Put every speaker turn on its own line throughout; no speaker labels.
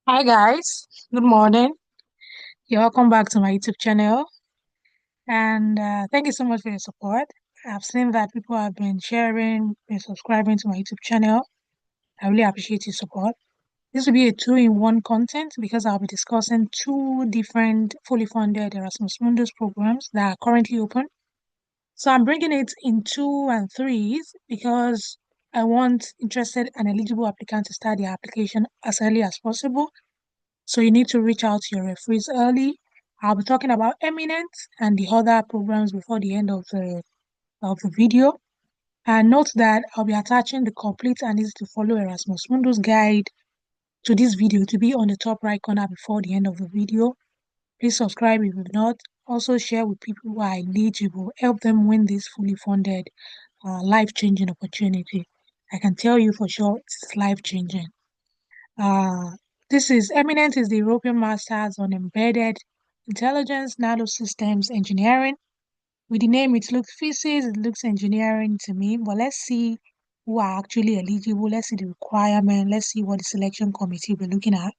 Hi guys, good morning. You're welcome back to my YouTube channel, and thank you so much for your support. I've seen that people have been sharing, been subscribing to my YouTube channel. I really appreciate your support. This will be a two-in-one content because I'll be discussing two different fully funded Erasmus Mundus programs that are currently open. So I'm bringing it in two and threes because I want interested and eligible applicants to start their application as early as possible. So you need to reach out to your referees early. I'll be talking about Eminent and the other programs before the end of the video. And note that I'll be attaching the complete and easy to follow Erasmus Mundus guide to this video to be on the top right corner before the end of the video. Please subscribe if you've not. Also share with people who are eligible. Help them win this fully funded, life-changing opportunity. I can tell you for sure it's life-changing. Uh, this is Eminent is the European Masters on Embedded Intelligence Nanosystems Engineering. With the name, it looks physics, it looks engineering to me, but let's see who are actually eligible. Let's see the requirement. Let's see what the selection committee will be looking at.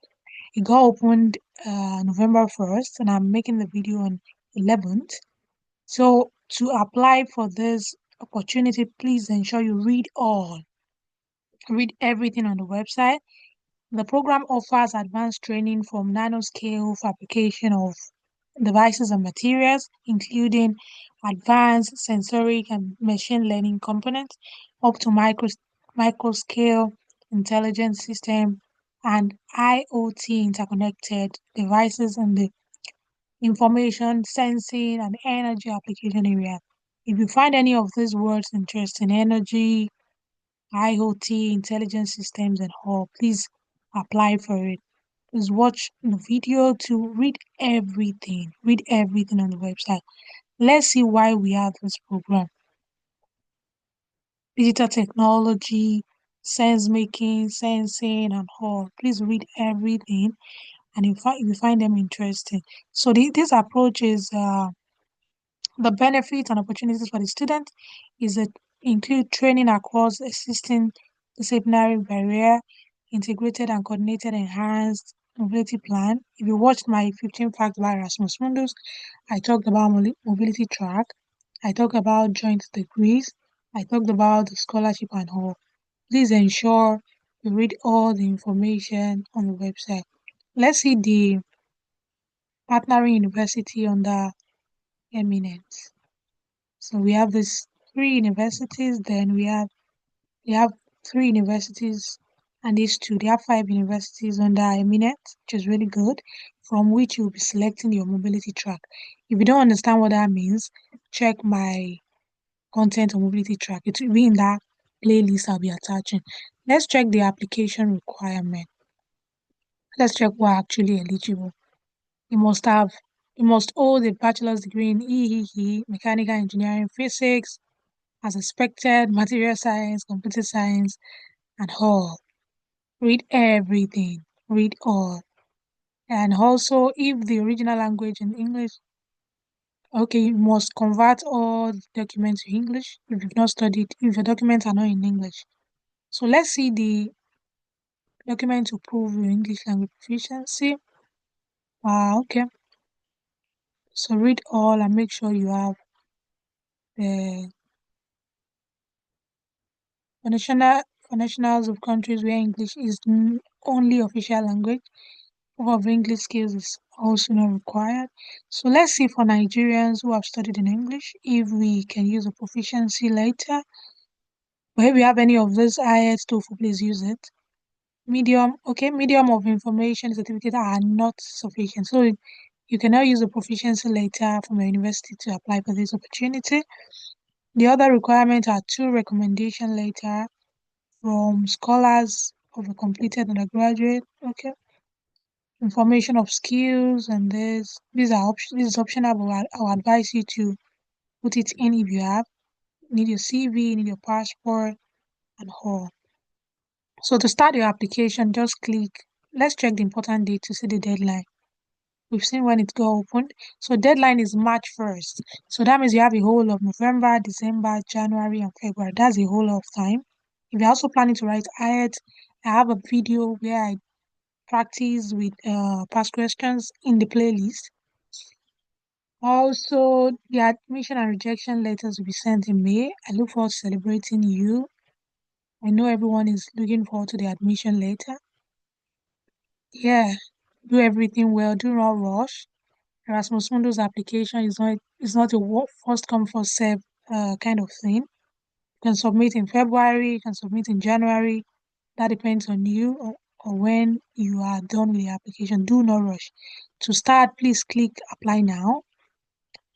It got opened November 1st, and I'm making the video on 11th. So to apply for this opportunity, please ensure you read everything on the website. The program offers advanced training from nanoscale fabrication of devices and materials, including advanced sensoric and machine learning components, up to microscale intelligence system and IoT interconnected devices in the information, sensing, and energy application area. If you find any of these words interesting, energy, IoT, intelligent systems, and all, please apply for it. Please watch the video to read everything on the website. Let's see why we have this program. Digital technology, sense making, sensing, and all. Please read everything, and if you find them interesting. So this approach is the benefits and opportunities for the student is that include training across existing disciplinary barrier, integrated and coordinated enhanced mobility plan. If you watched my 15 facts by Erasmus Mundus, I talked about mobility track, I talked about joint degrees, I talked about the scholarship and all. Please ensure you read all the information on the website. Let's see the partnering university under Eminent. So we have these three universities, then we have three universities and these two, they have five universities under EMINENT, which is really good, from which you'll be selecting your mobility track. If you don't understand what that means, check my content on mobility track. It will be in that playlist I'll be attaching. Let's check the application requirement. Let's check who are actually eligible. You must have you must hold a bachelor's degree in mechanical engineering, physics, as expected, material science, computer science, and all. Read everything, read all. And also, if the original language in English, okay, you must convert all the documents to English if you've not studied, if your documents are not in English. So let's see the document to prove your English language proficiency. Okay. So read all and make sure you have the for national for nationals of countries where English is only official language. Proof of English skills is also not required. So let's see for Nigerians who have studied in English if we can use a proficiency later. But if you have any of those IELTS, TOEFL, please use it. Medium of information certificate are not sufficient. So you cannot use a proficiency later from a university to apply for this opportunity. The other requirements are two recommendation letter from scholars of a completed undergraduate. Okay. Information of skills and this is optional, but I'll advise you to put it in if you have. You need your CV, you need your passport, and all. So to start your application, just click. Let's check the important date to see the deadline. We've seen when it got opened. So deadline is March 1st. So that means you have a whole of November, December, January, and February. That's a whole of time. If you're also planning to write IELTS, I have a video where I practice with past questions in the playlist. Also, the admission and rejection letters will be sent in May. I look forward to celebrating you. I know everyone is looking forward to the admission letter. Yeah, do everything well. Do not rush. Erasmus Mundus application is not a first come first serve kind of thing. You can submit in February. You can submit in January. That depends on you or when you are done with the application. Do not rush. To start, please click apply now,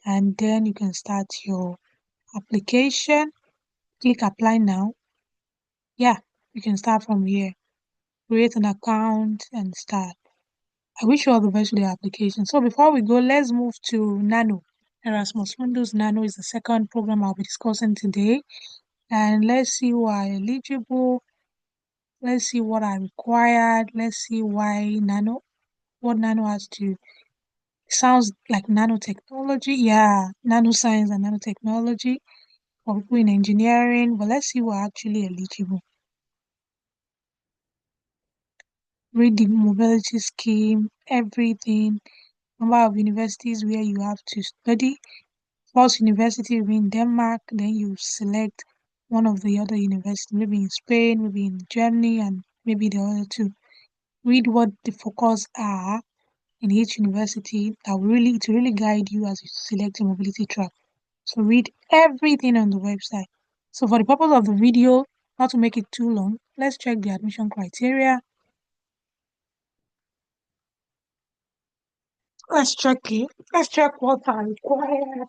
and then you can start your application. Click apply now. Yeah, you can start from here. Create an account and start. I wish you all the best with the application. So before we go, let's move to Nano. Erasmus Mundus Nano is the second program I'll be discussing today. And let's see who are eligible. Let's see what are required. Let's see why what Nano has to. Sounds like nanotechnology. Yeah, nanoscience and nanotechnology for people in engineering. But let's see who are actually eligible. Read the mobility scheme, everything, number of universities where you have to study. First university will be in Denmark, then you select one of the other universities, maybe in Spain, maybe in Germany, and maybe the other two. Read what the focus are in each university. It will really guide you as you select a mobility track. So read everything on the website. So for the purpose of the video, not to make it too long, let's check the admission criteria. Let's check it. Let's check what are required.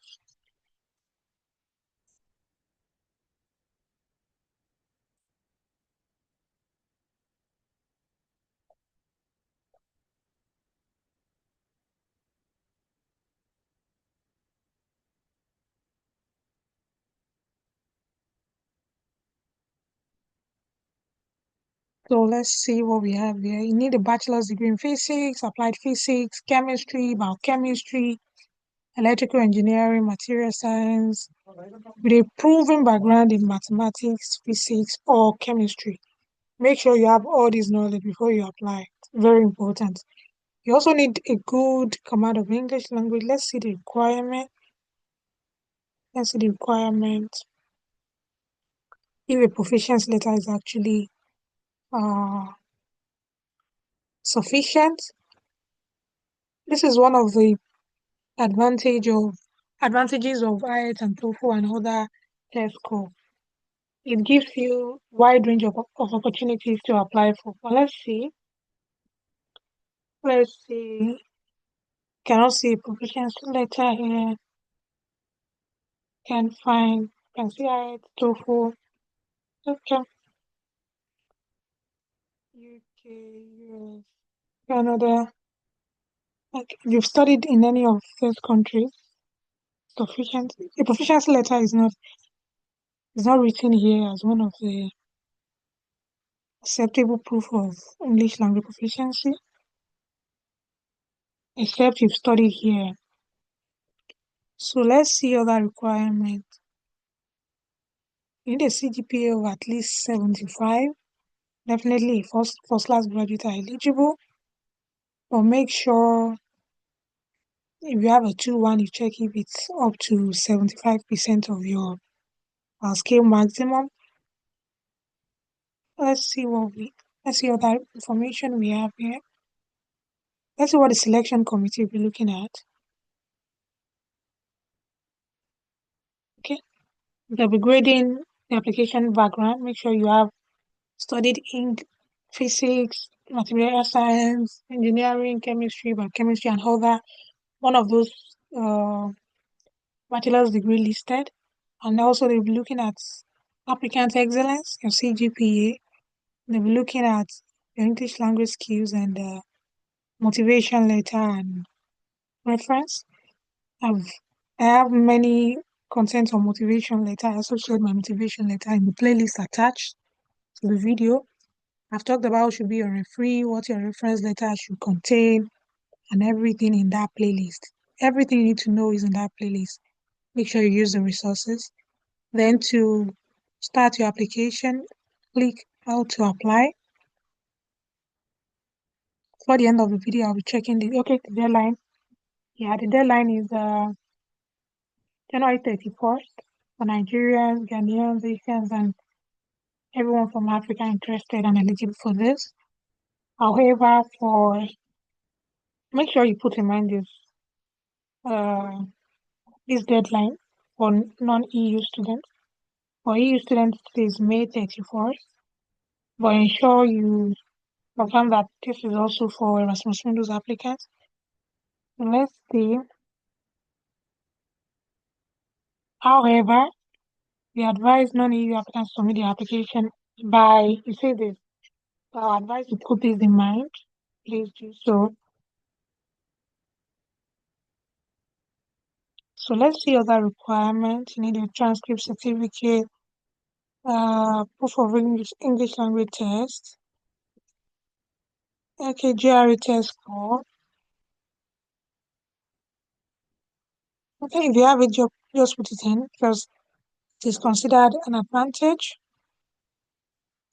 So let's see what we have here. You need a bachelor's degree in physics, applied physics, chemistry, biochemistry, electrical engineering, material science, with a proven background in mathematics, physics, or chemistry. Make sure you have all this knowledge before you apply. Very important. You also need a good command of English language. Let's see the requirement. Let's see the requirement. If a proficiency letter is actually uh, sufficient. This is one of the advantage of advantages of IELTS and TOEFL and other test scores. It gives you wide range of opportunities to apply for. But let's see. Let's see. Cannot see a proficiency letter here. Can find. Can see IELTS, TOEFL. Okay. UK, US, Canada. Like you've studied in any of those countries. Sufficient. A proficiency letter is not written here as one of the acceptable proof of English language proficiency, except you've studied here. So let's see other requirements. You need a CGPA of at least 75. Definitely first class graduate are eligible. But make sure if you have a 2-1, you check if it's up to 75% of your scale maximum. Let's see other information we have here. Let's see what the selection committee will be looking at. Okay. They'll be grading the application background. Make sure you have studied in physics, material science, engineering, chemistry, biochemistry, and other one of those bachelor's degree listed. And also they'll be looking at applicant excellence, your CGPA. They'll be looking at your English language skills and motivation letter and reference. I've I have many content on motivation letter. I also shared my motivation letter in the playlist attached to the video. I've talked about what should be your referee, what your reference letter should contain, and everything in that playlist. Everything you need to know is in that playlist. Make sure you use the resources. Then to start your application, click how to apply. before the end of the video, I'll be checking the deadline. Yeah, the deadline is January 31st for Nigerians, Ghanaians, Asians, and everyone from Africa interested and eligible for this. However, make sure you put in mind uh, this deadline for non-EU students. For EU students, it is May 31st, but ensure you confirm that this is also for Erasmus Mundus applicants. So let's see. However, we advise non-EU applicants to submit the application by, you say this, so I advise you put this in mind. Please do so. So let's see other requirements. You need a transcript certificate, proof of English language test, okay, GRE test score. Okay, if you have it, just put it in because it is considered an advantage.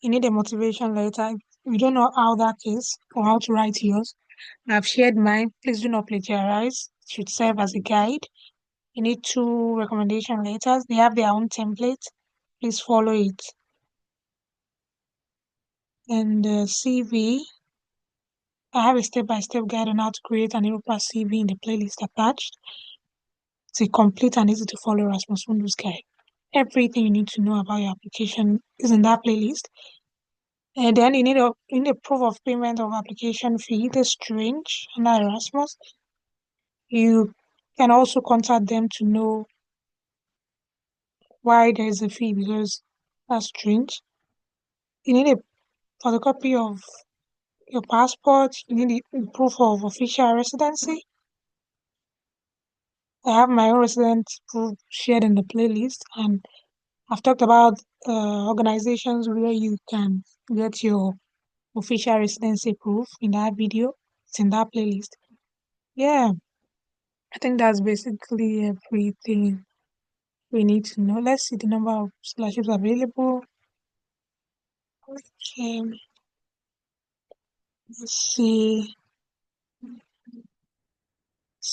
You need a motivation letter. If you don't know how that is or how to write yours, I've shared mine. Please do not plagiarize. It should serve as a guide. You need 2 recommendation letters. They have their own template. Please follow it. And the CV, I have a step-by-step guide on how to create an Europa CV in the playlist attached. It's a complete and easy to follow Erasmus Mundus guide. Everything you need to know about your application is in that playlist. And then you need a proof of payment of application fee. That's strange under Erasmus. You can also contact them to know why there is a fee because that's strange. You need a photocopy of your passport. You need a proof of official residency. I have my own residence proof shared in the playlist, and I've talked about organizations where you can get your official residency proof in that video. It's in that playlist. Yeah, I think that's basically everything we need to know. Let's see the number of scholarships available. Okay, let's see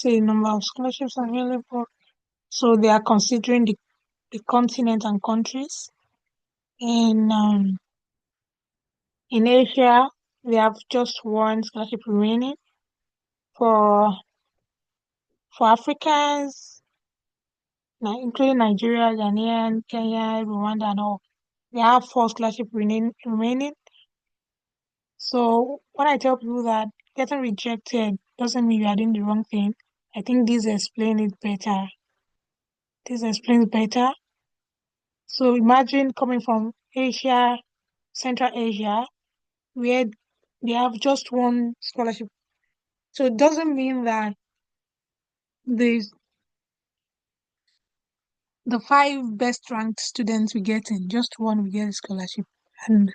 number of scholarships available. So they are considering the continent and countries. In in Asia, we have just one scholarship remaining. For Africans, including Nigeria, Ghanaian, Kenya, Rwanda, and all, we have 4 scholarships remaining. So when I tell people that getting rejected doesn't mean you are doing the wrong thing, I think this explains it better. This explains better. So imagine coming from Asia, Central Asia, where they have just one scholarship. So it doesn't mean that the the 5 best ranked students we get in, just one will get a scholarship. And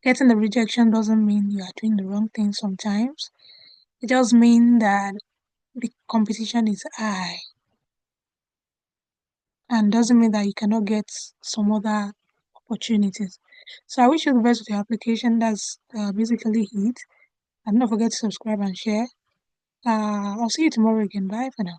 getting the rejection doesn't mean you are doing the wrong thing sometimes. It just means that the competition is high and doesn't mean that you cannot get some other opportunities. So I wish you the best with your application. That's basically it. And don't forget to subscribe and share. I'll see you tomorrow again. Bye for now.